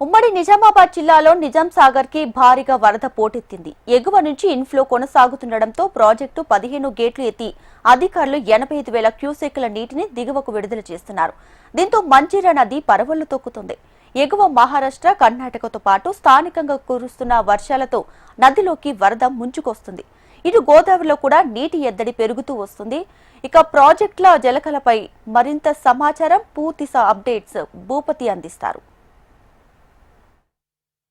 ఉమ్మడి నిజామాబాద్ జిల్లాలో నిజాం సాగర్ కి భారీగా వరద పోటెత్తింది. ఎగువ నుంచి ఇన్ఫ్లో కొనసాగుతుండటంతో ప్రాజెక్టు 15 గేట్లు ఎత్తి అధికారులు 85,000 క్యూసెక్కుల నీటిని దిగువకు విడుదల చేస్తున్నారు. దీంతో మంజీరా నది పరవళ్లు తొక్కుతుంది. ఎగువ మహారాష్ట్ర, కర్ణాటకతో పాటు స్థానికంగా కురుస్తున్న వర్షాలతో నదిలోకి వరద ముంచుకొస్తుంది. ఇటు గోదావరిలో కూడా నీటి ఎద్దడి పెరుగుతూ వస్తుంది. ఇక ప్రాజెక్టుల జలకలపై మరింత సమాచారం, పూర్తి అప్డేట్స్ భూపతి అందిస్తారు.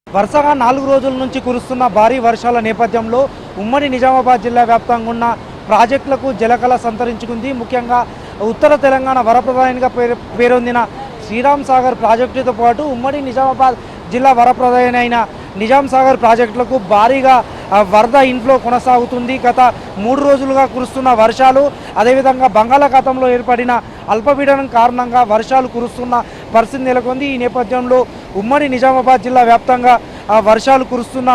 వరుసగా 4 రోజుల నుంచి కురుస్తున్న భారీ వర్షాల నేపథ్యంలో ఉమ్మడి నిజామాబాద్ జిల్లా వ్యాప్తంగా ఉన్న ప్రాజెక్టులకు జలకళ సంతరించుకుంది. ముఖ్యంగా ఉత్తర తెలంగాణ వరప్రదాయంగా పేరొందిన శ్రీరామ్ సాగర్ ప్రాజెక్టుతో పాటు ఉమ్మడి నిజామాబాద్ జిల్లా వరప్రదాయన అయిన నిజాం సాగర్ ప్రాజెక్టులకు భారీగా వరద ఇన్ఫ్లో కొనసాగుతుంది. గత 3 రోజులుగా కురుస్తున్న వర్షాలు, అదేవిధంగా బంగాళాఖాతంలో ఏర్పడిన అల్పపీడనం కారణంగా వర్షాలు కురుస్తున్న పరిస్థితి నెలకొంది. ఈ నేపథ్యంలో ఉమ్మడి నిజామాబాద్ జిల్లా వ్యాప్తంగా వర్షాలు కురుస్తున్న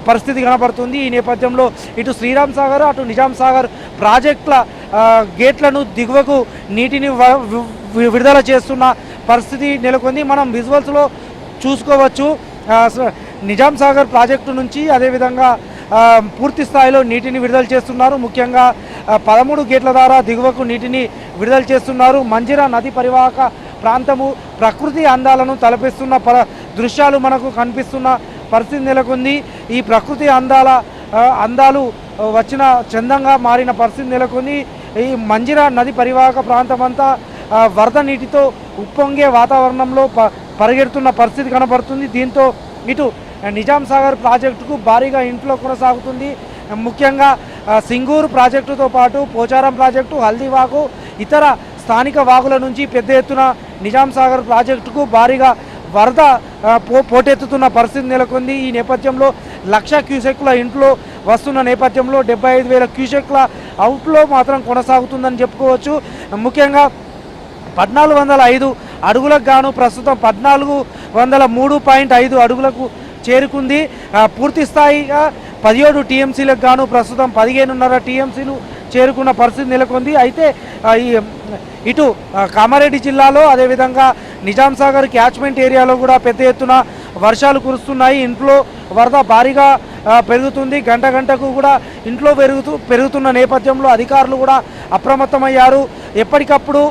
పరిస్థితి కనబడుతుంది. ఈ నేపథ్యంలో ఇటు శ్రీరామ్ సాగర్, అటు నిజాం సాగర్ ప్రాజెక్టుల గేట్లను దిగువకు నీటిని విడుదల చేస్తున్న పరిస్థితి నెలకొంది. మనం విజువల్స్లో చూసుకోవచ్చు. నిజాం సాగర్ ప్రాజెక్టు నుంచి అదేవిధంగా పూర్తి స్థాయిలో నీటిని విడుదల చేస్తున్నారు. ముఖ్యంగా 13 గేట్ల ద్వారా దిగువకు నీటిని విడుదల చేస్తున్నారు. మంజీరా నది పరివాహక ప్రాంతము ప్రకృతి అందాలను తలపిస్తున్న దృశ్యాలు మనకు కనిపిస్తున్న పరిస్థితి నెలకొంది. ఈ ప్రకృతి అందాలు వచ్చిన చందంగా మారిన పరిస్థితి నెలకొంది. ఈ మంజీరా నది పరివాహక ప్రాంతం అంతా వరద నీటితో ఉప్పొంగే వాతావరణంలో పరిగెడుతున్న పరిస్థితి కనబడుతుంది. దీంతో ఇటు నిజాం సాగర్ ప్రాజెక్టుకు భారీగా ఇన్ఫ్లో కొనసాగుతుంది. ముఖ్యంగా సింగూరు ప్రాజెక్టుతో పాటు పోచారం ప్రాజెక్టు, హల్దీవాగు, ఇతర స్థానిక వాగుల నుంచి పెద్ద ఎత్తున నిజాం సాగర్ ప్రాజెక్టుకు భారీగా వరద పోటెత్తుతున్న పరిస్థితి నెలకొంది. ఈ నేపథ్యంలో 1,00,000 క్యూసెక్ల ఇన్ఫ్లో వస్తున్న నేపథ్యంలో 75,000 క్యూసెక్ల అవుట్లో మాత్రం కొనసాగుతుందని చెప్పుకోవచ్చు. ముఖ్యంగా 1,405 అడుగులకు గాను ప్రస్తుతం 1,403.5 అడుగులకు చేరుకుంది. పూర్తి స్థాయిగా 17 టీఎంసీలకు గాను ప్రస్తుతం 15.5 టీఎంసీలు చేరుకున్న పరిస్థితి నెలకొంది. అయితే ఇటు కామారెడ్డి జిల్లాలో అదేవిధంగా నిజాం సాగర్ క్యాచ్మెంట్ ఏరియాలో కూడా పెద్ద ఎత్తున వర్షాలు కురుస్తున్నాయి. ఇంట్లో వరద భారీగా పెరుగుతుంది. గంటకు కూడా ఇంట్లో పెరుగుతున్న నేపథ్యంలో అధికారులు కూడా అప్రమత్తమయ్యారు. ఎప్పటికప్పుడు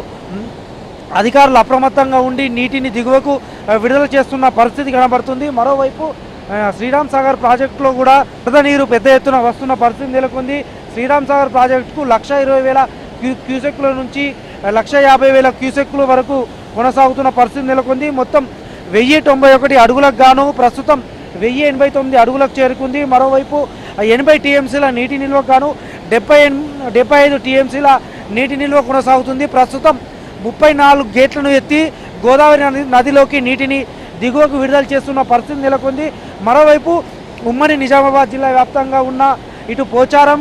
అధికారులు అప్రమత్తంగా ఉండి నీటిని దిగువకు విడుదల చేస్తున్న పరిస్థితి కనబడుతుంది. మరోవైపు శ్రీరామ్ సాగర్ ప్రాజెక్టులో కూడా వరద నీరు పెద్ద ఎత్తున వస్తున్న పరిస్థితి నెలకొంది. శ్రీరామ్ సాగర్ ప్రాజెక్టుకు 1,20,000 క్యూసెక్ల నుంచి 1,50,000 క్యూసెక్ల వరకు కొనసాగుతున్న పరిస్థితి నెలకొంది. మొత్తం 1,091 అడుగులకు గాను ప్రస్తుతం 1,089 అడుగులకు చేరుకుంది. మరోవైపు 80 టీఎంసీల నీటి నిల్వకు గాను 75 టీఎంసీల నీటి నిల్వ కొనసాగుతుంది. ప్రస్తుతం 34 గేట్లను ఎత్తి గోదావరి నదిలోకి నీటిని దిగువకు విడుదల చేస్తున్న పరిస్థితి నెలకొంది. మరోవైపు ఉమ్మడి నిజామాబాద్ జిల్లా వ్యాప్తంగా ఉన్న ఇటు పోచారం,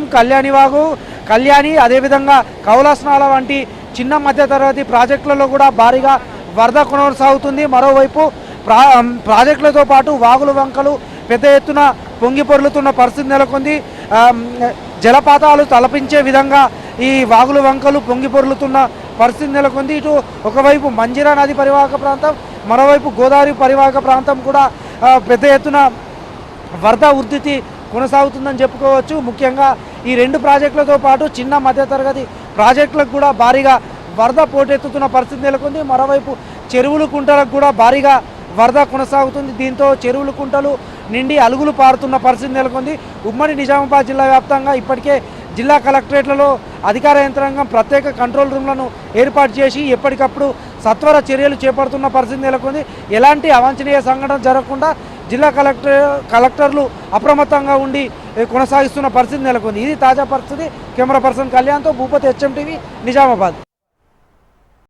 కళ్యాణి, అదేవిధంగా కౌలాస్నాల వంటి చిన్న మధ్యతరగతి ప్రాజెక్టులలో కూడా భారీగా వరద కొనసాగుతుంది. మరోవైపు ప్రాజెక్టులతో పాటు వాగులు, వంకలు పెద్ద ఎత్తున పొంగి పొర్లుతున్న పరిస్థితి నెలకొంది. జలపాతాలు తలపించే విధంగా ఈ వాగులు, వంకలు పొంగి పొర్లుతున్న పరిస్థితి నెలకొంది. ఇటు ఒకవైపు మంజీరా నది పరివాహక ప్రాంతం, మరోవైపు గోదావరి పరివాహక ప్రాంతం కూడా పెద్ద ఎత్తున వరద ఉధృతి కొనసాగుతుందని చెప్పుకోవచ్చు. ముఖ్యంగా ఈ 2 ప్రాజెక్టులతో పాటు చిన్న మధ్యతరగతి ప్రాజెక్టులకు కూడా భారీగా వరద పోటెత్తుతున్న పరిస్థితి నెలకొంది. మరోవైపు చెరువులు, కుంటలకు కూడా భారీగా వరద కొనసాగుతుంది. దీంతో చెరువులు, కుంటలు నిండి అలుగులు పారుతున్న పరిస్థితి నెలకొంది. ఉమ్మడి నిజామాబాద్ జిల్లా వ్యాప్తంగా ఇప్పటికే జిల్లా కలెక్టరేట్లలో అధికార యంత్రాంగం ప్రత్యేక కంట్రోల్ రూమ్లను ఏర్పాటు చేసి ఎప్పటికప్పుడు సత్వర చర్యలు చేపడుతున్న పరిస్థితి నెలకొంది. ఎలాంటి అవాంఛనీయ సంఘటన జరగకుండా జిల్లా కలెక్టర్లు అప్రమత్తంగా ఉండి కొనసాగిస్తున్న పరిస్థితి నెలకొంది. ఇది తాజా పరిస్థితి. కెమెరా పర్సన్ కళ్యాణ్తో భూపతి, HM టీవీ, నిజామాబాద్.